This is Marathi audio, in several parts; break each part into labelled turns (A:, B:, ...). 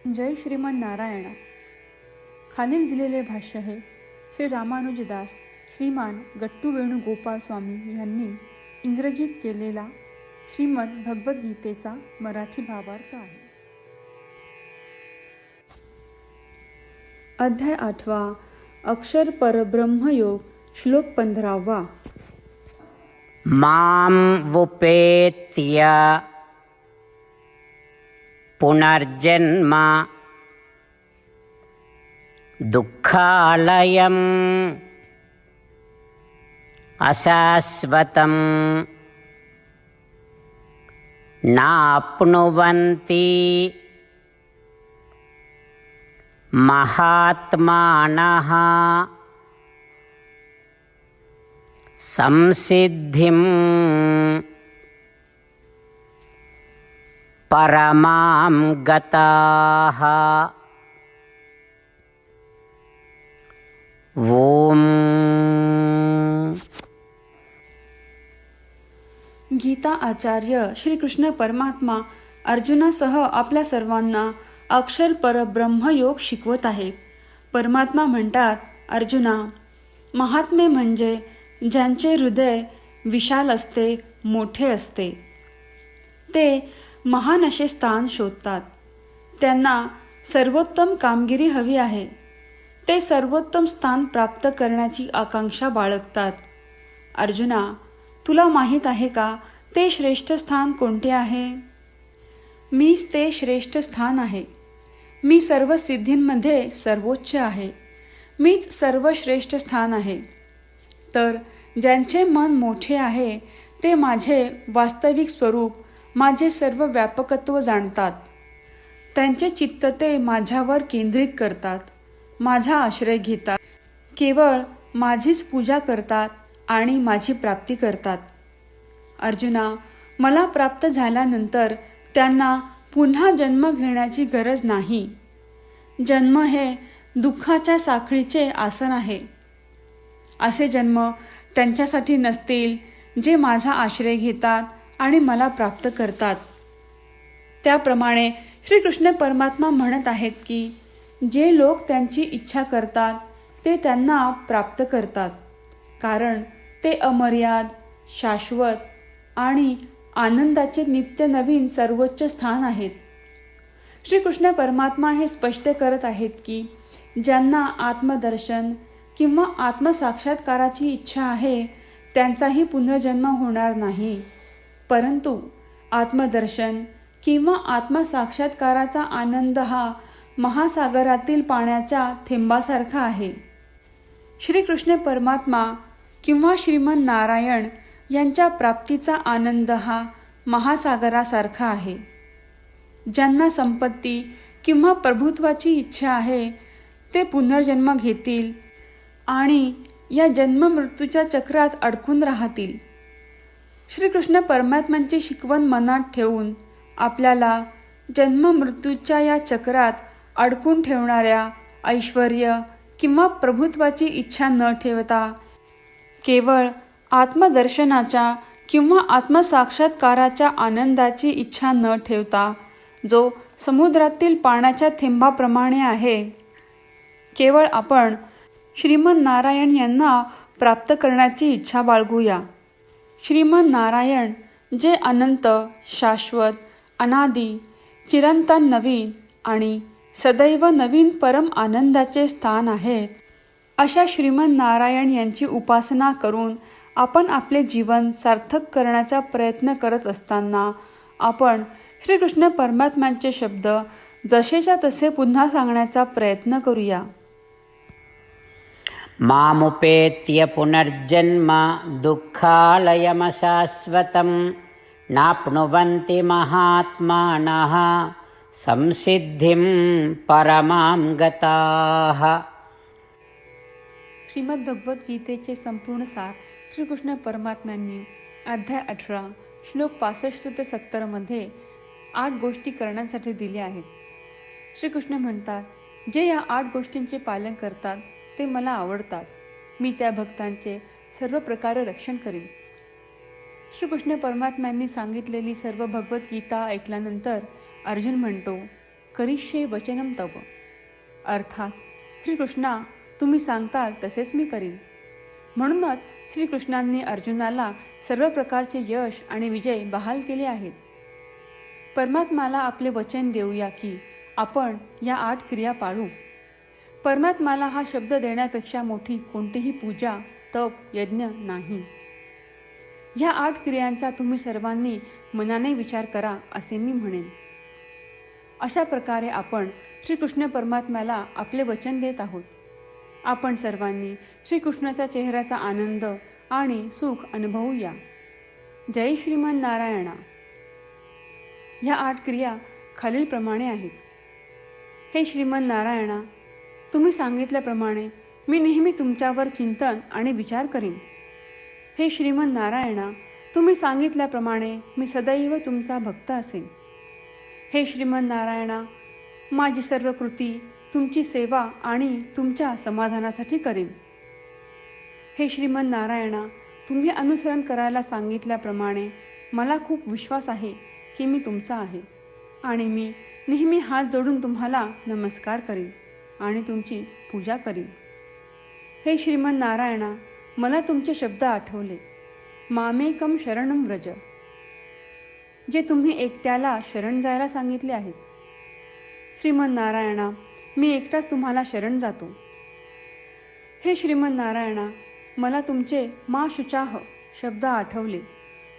A: जय श्रीमान नारायण. खालील दिलेले भाष्य हे श्री रामानुजदास श्रीमान गट्टू वेणुगोपाल स्वामी यांनी इंग्रजीत केलेला श्रीमद भगवद्गीतेचा मराठी भावार्थ आहे. अध्याय 8 अक्षर परब्रह्मयोग श्लोक 15.
B: मां वुपेत्य पुनर्जन्म दुःखालयम् अशाश्वतं नाप्नुवन्ति महात्मानः संसिद्धिं परमां गताः. ओम.
A: गीता आचार्य श्री कृष्ण परमात्मा अर्जुनासह आपल्या सर्वांना अक्षर परब्रह्म योग शिकवत आहेत. परमात्मा म्हणतात, अर्जुना, महात्मे म्हणजे ज्यांचे हृदय विशाल असते, मोठे असते. ते महान असे स्थान शोधतात. त्यांना सर्वोत्तम कामगिरी हवी आहे. ते सर्वोत्तम स्थान प्राप्त करण्याची आकांक्षा बाळगतात. अर्जुना, तुला माहीत आहे का ते श्रेष्ठ स्थान कोणते आहे? मीच ते श्रेष्ठ स्थान आहे. मी सर्व सिद्धींमध्ये सर्वोच्च आहे. मीच सर्वश्रेष्ठ स्थान आहे. तर ज्यांचे मन मोठे आहे ते माझे वास्तविक स्वरूप, माझे सर्व व्यापकत्व जाणतात. त्यांचे चित्त ते माझ्यावर केंद्रित करतात, माझा आश्रय घेतात, केवळ माझीच पूजा करतात आणि माझी प्राप्ती करतात. अर्जुना, मला प्राप्त झाल्यानंतर त्यांना पुन्हा जन्म घेण्याची गरज नाही. जन्म हे दुःखाच्या साखळीचे आसन आहे. असे जन्म त्यांच्यासाठी नसतील जे माझा आश्रय घेतात आणि मला प्राप्त करतात. त्याप्रमाणे श्रीकृष्ण परमात्मा म्हणत आहेत की जे लोक त्यांची इच्छा करतात ते त्यांना प्राप्त करतात, कारण ते अमर्याद, शाश्वत आणि आनंदाचे नित्य नवीन सर्वोच्च स्थान आहेत. श्रीकृष्ण परमात्मा हे स्पष्ट करत आहेत की ज्यांना आत्मदर्शन किंवा आत्मसाक्षात्काराची इच्छा आहे त्यांचाही पुनर्जन्म होणार नाही. परंतु आत्मदर्शन किंवा आत्मसाक्षात्काराचा आनंद हा महासागरातील पाण्याच्या थेंबासारखा आहे. श्रीकृष्ण परमात्मा किंवा श्रीमन नारायण यांच्या प्राप्तीचा आनंद हा महासागरासारखा आहे. ज्यांना संपत्ती किंवा प्रभुत्वाची इच्छा आहे ते पुनर्जन्म घेतील आणि या जन्ममृत्यूच्या चक्रात अडकून राहतील. श्रीकृष्ण परमात्म्यांची शिकवण मनात ठेवून आपल्याला जन्ममृत्यूच्या या चक्रात अडकून ठेवणाऱ्या ऐश्वर्य किंवा प्रभुत्वाची इच्छा न ठेवता केवळ आत्मदर्शनाच्या किंवा आत्मसाक्षात्काराच्या आनंदाची इच्छा न ठेवता, जो समुद्रातील पाण्याच्या थेंबाप्रमाणे आहे, केवळ आपण श्रीमन नारायण यांना प्राप्त करण्याची इच्छा बाळगूया. श्रीमन नारायण जे अनंत, शाश्वत, अनादी, चिरंतन नवीन आणि सदैव नवीन परम आनंदाचे स्थान आहेत, अशा श्रीमन नारायण यांची उपासना करून आपण आपले जीवन सार्थक करण्याचा प्रयत्न करत असताना आपण श्रीकृष्ण परमात्म्यांचे शब्द जसेच्या तसे पुन्हा सांगण्याचा प्रयत्न करूया.
B: मामुपेत्य पुनर्जन्म दुःखालयमशाश्वतं नाप्नुवन्ति महात्मानः संसिद्धिं परमां गताः.
A: श्रीमद भगवद्गीतेचे संपूर्ण सार श्रीकृष्ण परमात्म्यांनी अध्याय 18 श्लोक 65 ते 70 मध्ये 8 गोष्टी करण्यासाठी दिल्या आहेत. श्रीकृष्ण म्हणतात, जे या 8 गोष्टींचे पालन करतात ते मला आवडतात. मी त्या भक्तांचे सर्व प्रकारे रक्षण करीन. श्रीकृष्ण परमात्म्यांनी सांगितलेली सर्व भगवद्गीता ऐकल्यानंतर अर्जुन म्हणतो, करिष्ये वचनम तव. अर्थात श्रीकृष्णा, तुम्ही सांगताल तसेच मी करीन. म्हणूनच श्रीकृष्णांनी अर्जुनाला सर्व प्रकारचे यश आणि विजय बहाल केले आहेत. परमात्माला आपले वचन देऊया की आपण या 8 क्रिया पाळू. परमात्माला हा शब्द देण्यापेक्षा मोठी कोणतीही पूजा, तप, यज्ञ नाही. ह्या 8 क्रियांचा तुम्ही सर्वांनी मनाने विचार करा असे मी म्हणेन. अशा प्रकारे आपण श्रीकृष्ण परमात्म्याला आपले वचन देत आहोत. आपण सर्वांनी श्रीकृष्णाच्या चेहऱ्याचा आनंद आणि सुख अनुभवूया. जय श्रीमन नारायणा. ह्या 8 क्रिया खालीलप्रमाणे आहेत. हे श्रीमन नारायणा, तुम्ही सांगितल्याप्रमाणे मी नेहमी तुमच्यावर चिंतन आणि विचार करीन. हे श्रीमन नारायणा, तुम्ही सांगितल्याप्रमाणे मी सदैव तुमचा भक्त असेन. हे श्रीमन नारायणा, माझी सर्व कृती तुमची सेवा आणि तुमच्या समाधानासाठी करेन. हे श्रीमन नारायणा, तुम्ही अनुसरण करायला सांगितल्याप्रमाणे मला खूप विश्वास आहे की मी तुमचा आहे आणि मी नेहमी हात जोडून तुम्हाला नमस्कार करीन आणि तुमची पूजा करीन. हे श्रीमन नारायणा, मला तुमचे शब्द आठवले. मामेकम शरणम व्रज, जे तुम्ही एकट्याला शरण जायला सांगितले आहेत. श्रीमन नारायणा, मी एकटाच तुम्हाला शरण जातो. हे श्रीमन नारायणा, मला तुमचे मा शुचाह शब्द आठवले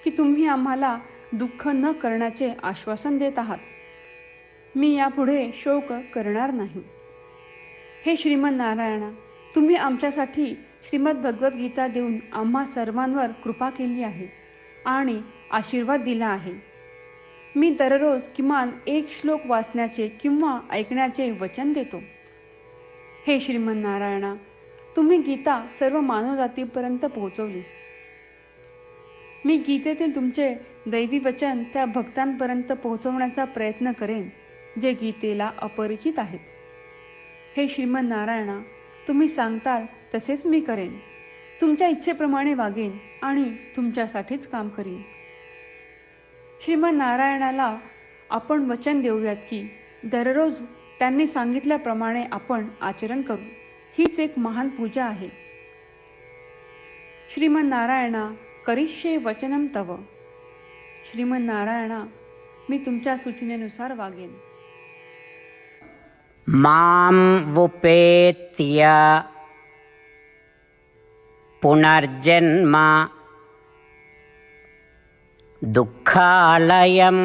A: की तुम्ही आम्हाला दुःख न करण्याचे आश्वासन देत आहात. मी यापुढे शोक करणार नाही. हे श्रीमन नारायणा, तुम्ही आमच्यासाठी श्रीमद भगवद्गीता देऊन आम्हा सर्वांवर कृपा केली आहे आणि आशीर्वाद दिला आहे. मी दररोज किमान 1 श्लोक वाचण्याचे किंवा ऐकण्याचे वचन देतो. हे श्रीमन नारायणा, तुम्ही गीता सर्व मानवजातीपर्यंत पोहोचवलीस. मी गीतेतील तुमचे दैवी वचन त्या भक्तांपर्यंत पोहोचवण्याचा प्रयत्न करेन जे गीतेला अपरिचित आहेत. हे श्रीमन नारायणा, तुम्ही सांगताल तसेच मी करेन. तुमच्या इच्छेप्रमाणे वागेन आणि तुमच्यासाठीच काम करीन. श्रीमन नारायणाला आपण वचन देऊयात की दररोज त्यांनी सांगितल्याप्रमाणे आपण आचरण करू. हीच एक महान पूजा आहे. श्रीमन नारायणा, करिष्ये वचनम तव. श्रीमन नारायणा, मी तुमच्या सूचनेनुसार वागेन.
B: मां वुपेत्य पुनर्जन्म दुःखालयम्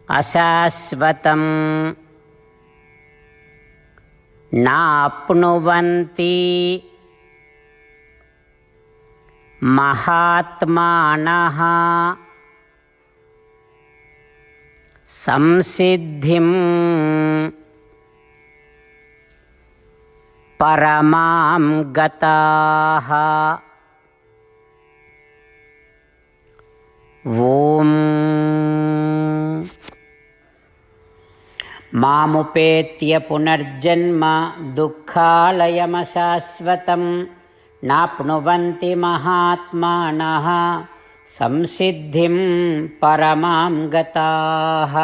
B: अशाश्वतं नाप्नुवन्ति महात्मानः संसिद्धिं परमां गताः. ॐ मामुपेत्य पुनर्जन्म दुःखालयमशाश्वतं नाप्नुवन्ति महात्मानः संसिद्धिं परमां गताः.